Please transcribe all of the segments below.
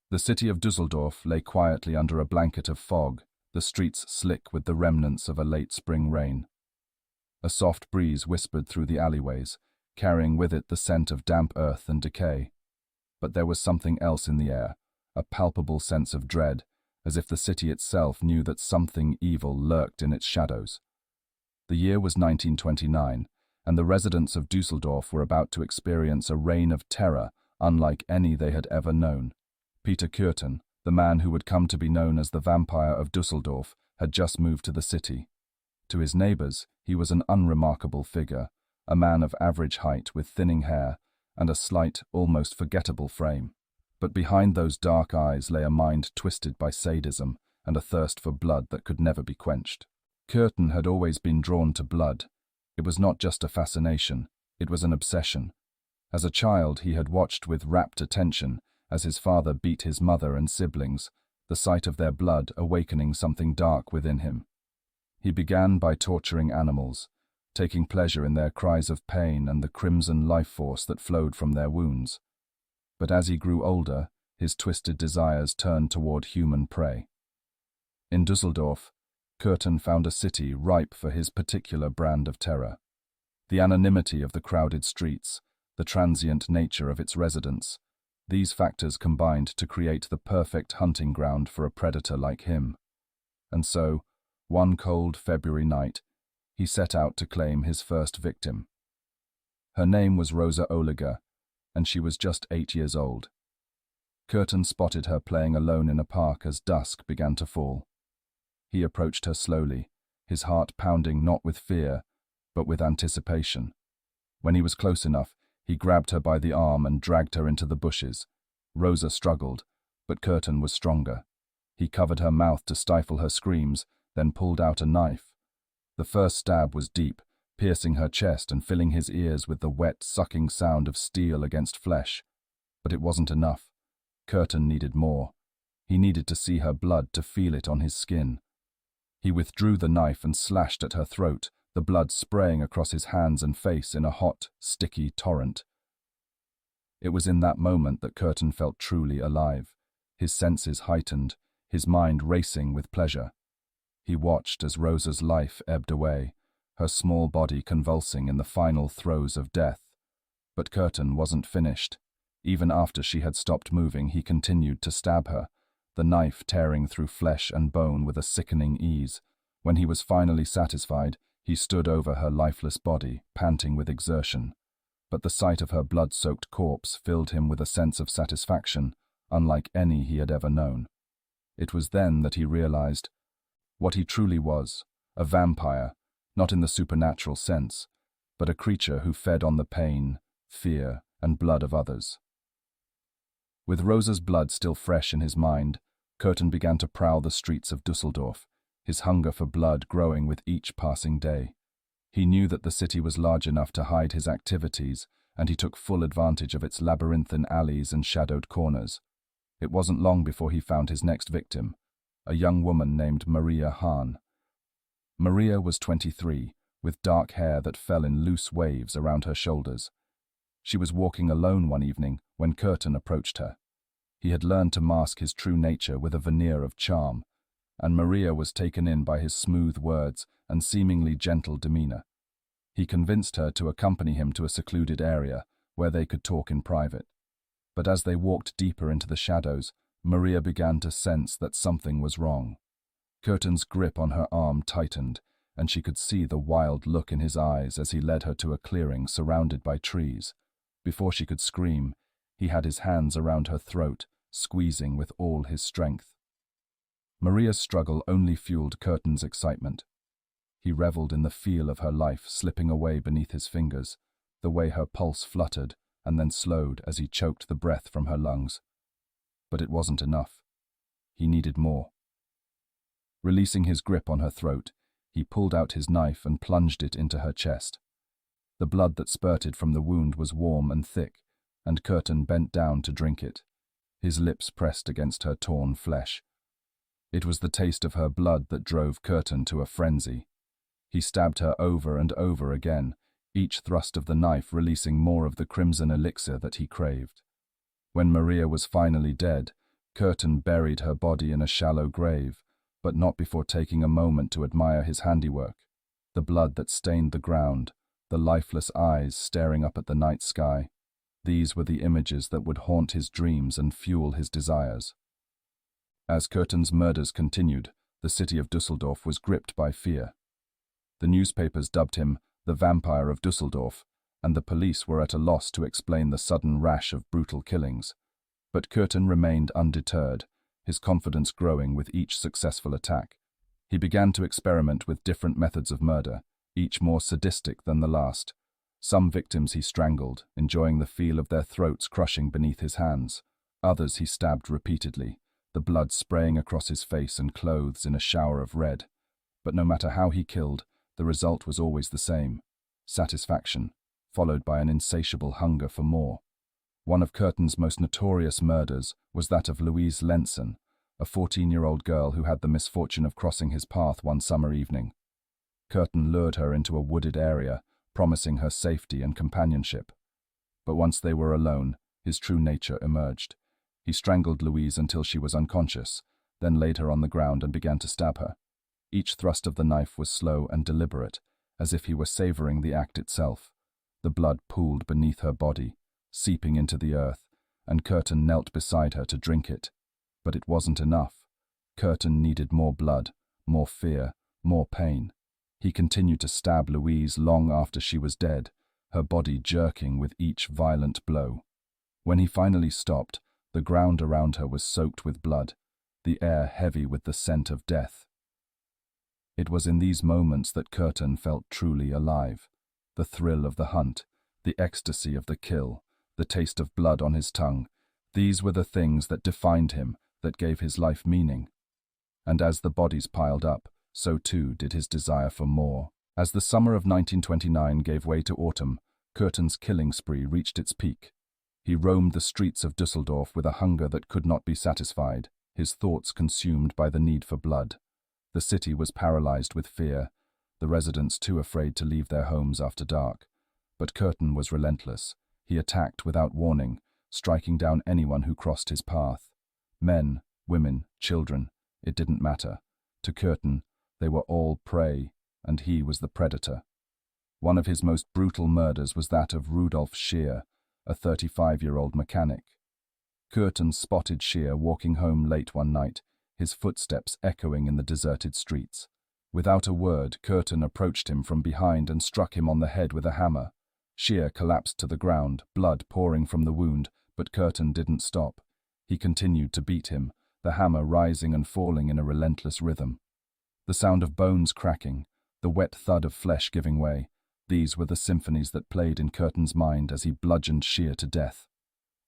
The city of Dusseldorf lay quietly under a blanket of fog, the streets slick with the remnants of a late spring rain. A soft breeze whispered through the alleyways, carrying with it the scent of damp earth and decay. But there was something else in the air, a palpable sense of dread, as if the city itself knew that something evil lurked in its shadows. The year was 1929, and the residents of Dusseldorf were about to experience a reign of terror unlike any they had ever known. Peter Kurten, the man who would come to be known as the Vampire of Dusseldorf, had just moved to the city. To his neighbors, he was an unremarkable figure, a man of average height with thinning hair and a slight, almost forgettable frame. But behind those dark eyes lay a mind twisted by sadism and a thirst for blood that could never be quenched. Kurten had always been drawn to blood. It was not just a fascination, it was an obsession. As a child, he had watched with rapt attention as his father beat his mother and siblings, the sight of their blood awakening something dark within him. He began by torturing animals, taking pleasure in their cries of pain and the crimson life force that flowed from their wounds. But as he grew older, his twisted desires turned toward human prey. In Dusseldorf, Kurten found a city ripe for his particular brand of terror. The anonymity of the crowded streets, the transient nature of its residents, these factors combined to create the perfect hunting ground for a predator like him. And so, one cold February night, he set out to claim his first victim. Her name was Rosa Oliger, and she was just 8 years old. Kurten spotted her playing alone in a park as dusk began to fall. He approached her slowly, his heart pounding not with fear, but with anticipation. When he was close enough, he grabbed her by the arm and dragged her into the bushes. Rosa struggled, but Kurten was stronger. He covered her mouth to stifle her screams, then pulled out a knife. The first stab was deep, piercing her chest and filling his ears with the wet, sucking sound of steel against flesh. But it wasn't enough. Kurten needed more. He needed to see her blood, to feel it on his skin. He withdrew the knife and slashed at her throat, the blood spraying across his hands and face in a hot, sticky torrent. It was in that moment that Kurten felt truly alive, his senses heightened, his mind racing with pleasure. He watched as Rosa's life ebbed away, her small body convulsing in the final throes of death. But Kurten wasn't finished. Even after she had stopped moving, he continued to stab her, the knife tearing through flesh and bone with a sickening ease. When he was finally satisfied, he stood over her lifeless body, panting with exertion. But the sight of her blood-soaked corpse filled him with a sense of satisfaction, unlike any he had ever known. It was then that he realized what he truly was, a vampire, not in the supernatural sense, but a creature who fed on the pain, fear, and blood of others. With Rosa's blood still fresh in his mind, Kurten began to prowl the streets of Dusseldorf, his hunger for blood growing with each passing day. He knew that the city was large enough to hide his activities, and he took full advantage of its labyrinthine alleys and shadowed corners. It wasn't long before he found his next victim, a young woman named Maria Hahn. Maria was 23, with dark hair that fell in loose waves around her shoulders. She was walking alone one evening when Kurten approached her. He had learned to mask his true nature with a veneer of charm, and Maria was taken in by his smooth words and seemingly gentle demeanor. He convinced her to accompany him to a secluded area where they could talk in private. But as they walked deeper into the shadows, Maria began to sense that something was wrong. Kurten's grip on her arm tightened, and she could see the wild look in his eyes as he led her to a clearing surrounded by trees. Before she could scream, he had his hands around her throat, squeezing with all his strength. Maria's struggle only fueled Kurten's excitement. He reveled in the feel of her life slipping away beneath his fingers, the way her pulse fluttered and then slowed as he choked the breath from her lungs. But it wasn't enough. He needed more. Releasing his grip on her throat, he pulled out his knife and plunged it into her chest. The blood that spurted from the wound was warm and thick, and Kurten bent down to drink it, his lips pressed against her torn flesh. It was the taste of her blood that drove Kurten to a frenzy. He stabbed her over and over again, each thrust of the knife releasing more of the crimson elixir that he craved. When Maria was finally dead, Kurten buried her body in a shallow grave, but not before taking a moment to admire his handiwork. The blood that stained the ground, the lifeless eyes staring up at the night sky. These were the images that would haunt his dreams and fuel his desires. As Kurten's murders continued, the city of Dusseldorf was gripped by fear. The newspapers dubbed him the Vampire of Dusseldorf, and the police were at a loss to explain the sudden rash of brutal killings. But Kurten remained undeterred, his confidence growing with each successful attack. He began to experiment with different methods of murder, each more sadistic than the last. Some victims he strangled, enjoying the feel of their throats crushing beneath his hands. Others he stabbed repeatedly, the blood spraying across his face and clothes in a shower of red. But no matter how he killed, the result was always the same: satisfaction, followed by an insatiable hunger for more. One of Kurten's most notorious murders was that of Louise Lenson, a 14-year-old girl who had the misfortune of crossing his path one summer evening. Kurten lured her into a wooded area, promising her safety and companionship. But once they were alone, his true nature emerged. He strangled Louise until she was unconscious, then laid her on the ground and began to stab her. Each thrust of the knife was slow and deliberate, as if he were savoring the act itself. The blood pooled beneath her body, seeping into the earth, and Kurten knelt beside her to drink it. But it wasn't enough. Kurten needed more blood, more fear, more pain. He continued to stab Louise long after she was dead, her body jerking with each violent blow. When he finally stopped, the ground around her was soaked with blood, the air heavy with the scent of death. It was in these moments that Kurten felt truly alive. The thrill of the hunt, the ecstasy of the kill, the taste of blood on his tongue, these were the things that defined him, that gave his life meaning. And as the bodies piled up, so too did his desire for more. As the summer of 1929 gave way to autumn, Kurten's killing spree reached its peak. He roamed the streets of Dusseldorf with a hunger that could not be satisfied, his thoughts consumed by the need for blood. The city was paralyzed with fear, the residents too afraid to leave their homes after dark. But Kurten was relentless. He attacked without warning, striking down anyone who crossed his path. Men, women, children, it didn't matter. To Kurten, they were all prey, and he was the predator. One of his most brutal murders was that of Rudolf Scheer, a 35-year-old mechanic. Kurten spotted Scheer walking home late one night, his footsteps echoing in the deserted streets. Without a word, Kurten approached him from behind and struck him on the head with a hammer. Scheer collapsed to the ground, blood pouring from the wound, but Kurten didn't stop. He continued to beat him, the hammer rising and falling in a relentless rhythm. The sound of bones cracking, the wet thud of flesh giving way, these were the symphonies that played in Kurten's mind as he bludgeoned Scheer to death.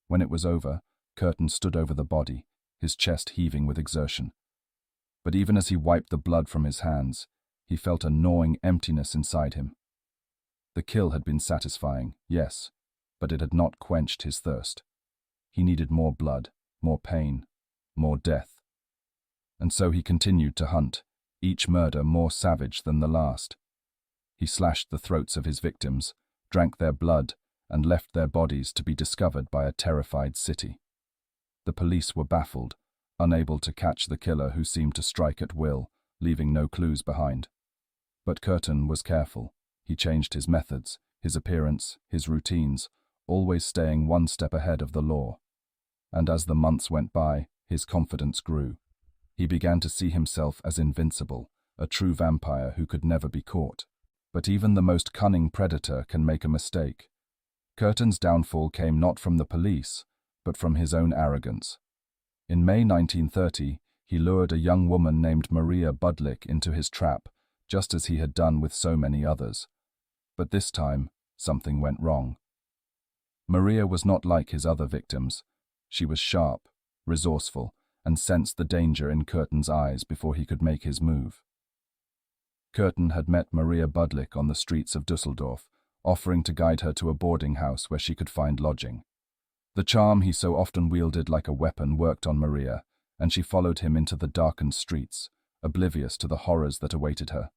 When it was over, Kurten stood over the body, his chest heaving with exertion. But even as he wiped the blood from his hands, he felt a gnawing emptiness inside him. The kill had been satisfying, yes, but it had not quenched his thirst. He needed more blood, more pain, more death. And so he continued to hunt, each murder more savage than the last. He slashed the throats of his victims, drank their blood, and left their bodies to be discovered by a terrified city. The police were baffled, unable to catch the killer who seemed to strike at will, leaving no clues behind. But Kurten was careful. He changed his methods, his appearance, his routines, always staying one step ahead of the law. And as the months went by, his confidence grew. He began to see himself as invincible, a true vampire who could never be caught. But even the most cunning predator can make a mistake. Kurten's downfall came not from the police, but from his own arrogance. In May 1930, he lured a young woman named Maria Budlik into his trap, just as he had done with so many others. But this time, something went wrong. Maria was not like his other victims. She was sharp, resourceful, and sensed the danger in Kurten's eyes before he could make his move. Kurten had met Maria Budlik on the streets of Dusseldorf, offering to guide her to a boarding house where she could find lodging. The charm he so often wielded like a weapon worked on Maria, and she followed him into the darkened streets, oblivious to the horrors that awaited her.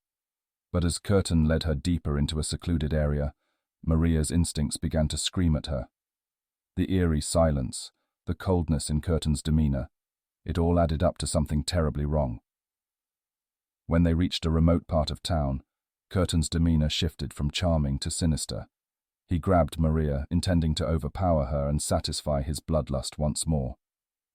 But as Kurten led her deeper into a secluded area, Maria's instincts began to scream at her. The eerie silence, the coldness in Kurten's demeanor, It all added up to something terribly wrong. When they reached a remote part of town, Kurten's demeanor shifted from charming to sinister. He grabbed Maria, intending to overpower her and satisfy his bloodlust once more.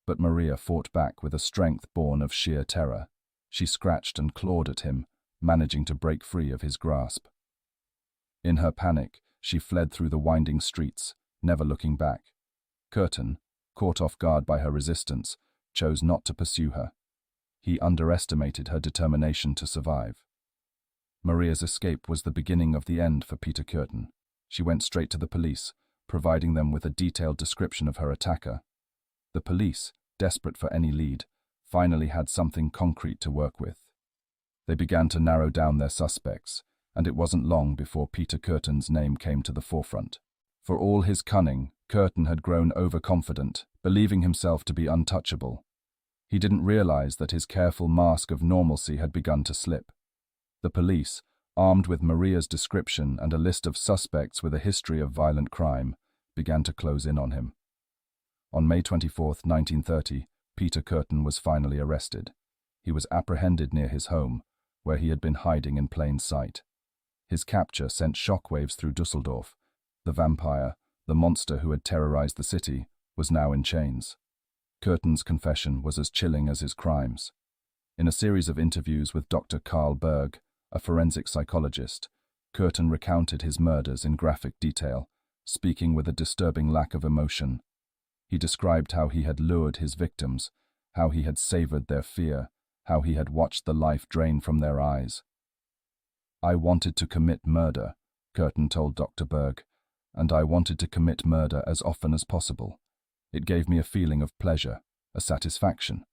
But Maria fought back with a strength born of sheer terror. She scratched and clawed at him, managing to break free of his grasp. In her panic, she fled through the winding streets, never looking back. Kurten, caught off guard by her resistance, chose not to pursue her. He underestimated her determination to survive. Maria's escape was the beginning of the end for Peter Kurten. She went straight to the police, providing them with a detailed description of her attacker. The police, desperate for any lead, finally had something concrete to work with. They began to narrow down their suspects, and it wasn't long before Peter Kurten's name came to the forefront. For all his cunning, Kurten had grown overconfident, believing himself to be untouchable. He didn't realize that his careful mask of normalcy had begun to slip. The police, armed with Maria's description and a list of suspects with a history of violent crime, began to close in on him. On May 24, 1930, Peter Kurten was finally arrested. He was apprehended near his home, where he had been hiding in plain sight. His capture sent shockwaves through Dusseldorf. The vampire, the monster who had terrorized the city, was now in chains. Kurten's confession was as chilling as his crimes. In a series of interviews with Dr. Karl Berg, a forensic psychologist, Kurten recounted his murders in graphic detail, speaking with a disturbing lack of emotion. He described how he had lured his victims, how he had savored their fear, how he had watched the life drain from their eyes. "I wanted to commit murder," Kurten told Dr. Berg, "and I wanted to commit murder as often as possible. It gave me a feeling of pleasure, a satisfaction.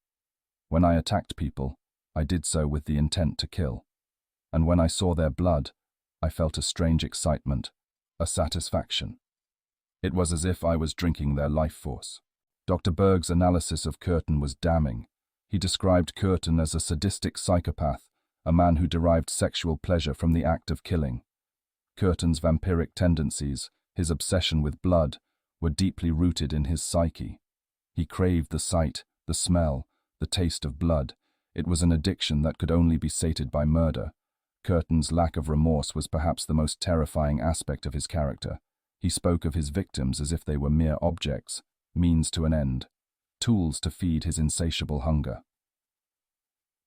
When I attacked people, I did so with the intent to kill. And when I saw their blood, I felt a strange excitement, a satisfaction. It was as if I was drinking their life force." Dr. Berg's analysis of Kurten was damning. He described Kurten as a sadistic psychopath, a man who derived sexual pleasure from the act of killing. Kurten's vampiric tendencies, his obsession with blood, were deeply rooted in his psyche. He craved the sight, the smell, the taste of blood. It was an addiction that could only be sated by murder. Kurten's lack of remorse was perhaps the most terrifying aspect of his character. He spoke of his victims as if they were mere objects, means to an end, tools to feed his insatiable hunger.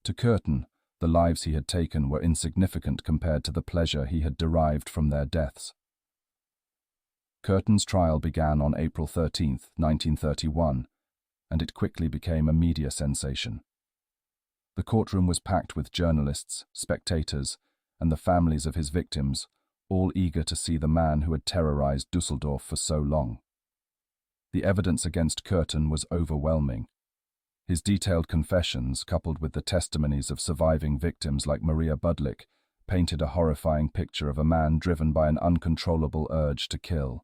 To Kurten, the lives he had taken were insignificant compared to the pleasure he had derived from their deaths. Kurten's trial began on April 13, 1931, and it quickly became a media sensation. The courtroom was packed with journalists, spectators, and the families of his victims, all eager to see the man who had terrorized Dusseldorf for so long. The evidence against Kurten was overwhelming. His detailed confessions, coupled with the testimonies of surviving victims like Maria Budlik, painted a horrifying picture of a man driven by an uncontrollable urge to kill.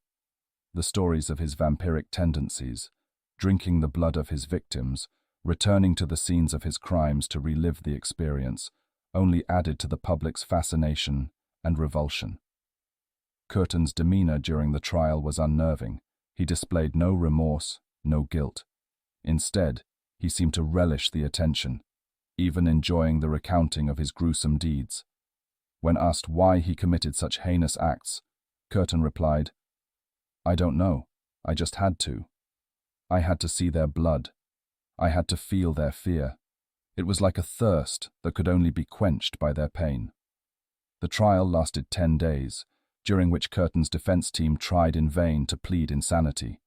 The stories of his vampiric tendencies, drinking the blood of his victims, returning to the scenes of his crimes to relive the experience, only added to the public's fascination and revulsion. Kurten's demeanor during the trial was unnerving. He displayed no remorse, no guilt. Instead, he seemed to relish the attention, even enjoying the recounting of his gruesome deeds. When asked why he committed such heinous acts, Kurten replied, "I don't know. I just had to. I had to see their blood. I had to feel their fear. It was like a thirst that could only be quenched by their pain." The trial lasted 10 days, during which Kurten's defense team tried in vain to plead insanity.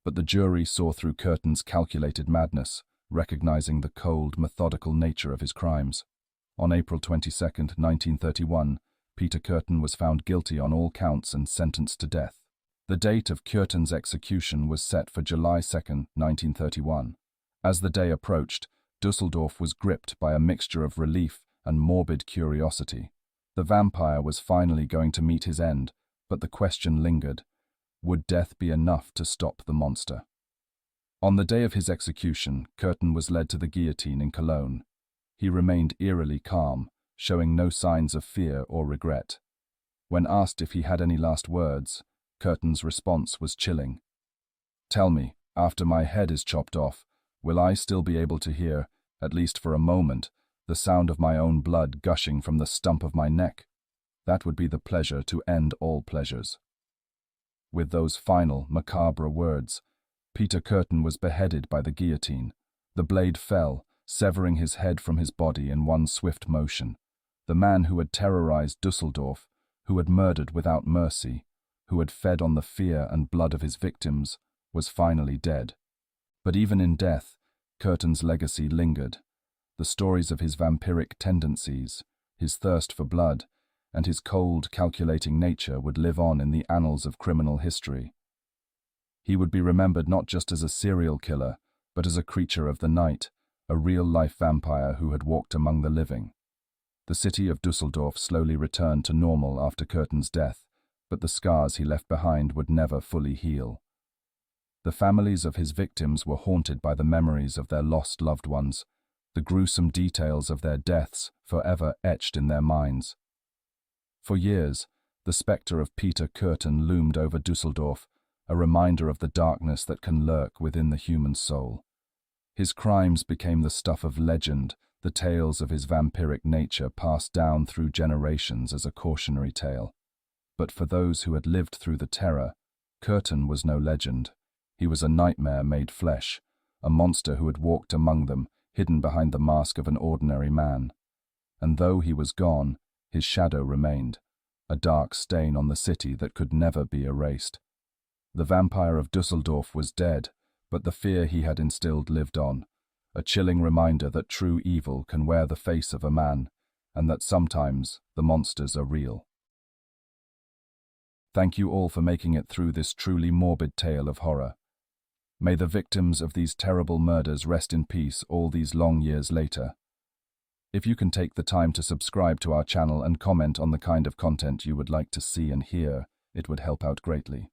But the jury saw through Kurten's calculated madness, recognizing the cold, methodical nature of his crimes. On April 22, 1931, Peter Kurten was found guilty on all counts and sentenced to death. The date of Kurten's execution was set for July 2, 1931. As the day approached, Dusseldorf was gripped by a mixture of relief and morbid curiosity. The vampire was finally going to meet his end, but the question lingered: would death be enough to stop the monster? On the day of his execution, Kurten was led to the guillotine in Cologne. He remained eerily calm, showing no signs of fear or regret. When asked if he had any last words, Kurten's response was chilling. "Tell me, after my head is chopped off, Will I still be able to hear, at least for a moment, the sound of my own blood gushing from the stump of my neck? That would be the pleasure to end all pleasures. With those final, macabre words, Peter Kurten was beheaded by the guillotine. The blade fell, severing his head from his body in one swift motion. The man who had terrorized Dusseldorf, who had murdered without mercy, who had fed on the fear and blood of his victims, was finally dead. But even in death, Kurten's legacy lingered. The stories of his vampiric tendencies, his thirst for blood, and his cold, calculating nature would live on in the annals of criminal history. He would be remembered not just as a serial killer, but as a creature of the night, a real-life vampire who had walked among the living. The city of Dusseldorf slowly returned to normal after Kurten's death, but the scars he left behind would never fully heal. The families of his victims were haunted by the memories of their lost loved ones, the gruesome details of their deaths forever etched in their minds. For years, the spectre of Peter Kurten loomed over Dusseldorf, a reminder of the darkness that can lurk within the human soul. His crimes became the stuff of legend, the tales of his vampiric nature passed down through generations as a cautionary tale. But for those who had lived through the terror, Kurten was no legend. He was a nightmare made flesh, a monster who had walked among them, hidden behind the mask of an ordinary man. And though he was gone, his shadow remained, a dark stain on the city that could never be erased. The Vampire of Dusseldorf was dead, but the fear he had instilled lived on, a chilling reminder that true evil can wear the face of a man, and that sometimes the monsters are real. Thank you all for making it through this truly morbid tale of horror. May the victims of these terrible murders rest in peace all these long years later. If you can take the time to subscribe to our channel and comment on the kind of content you would like to see and hear, it would help out greatly.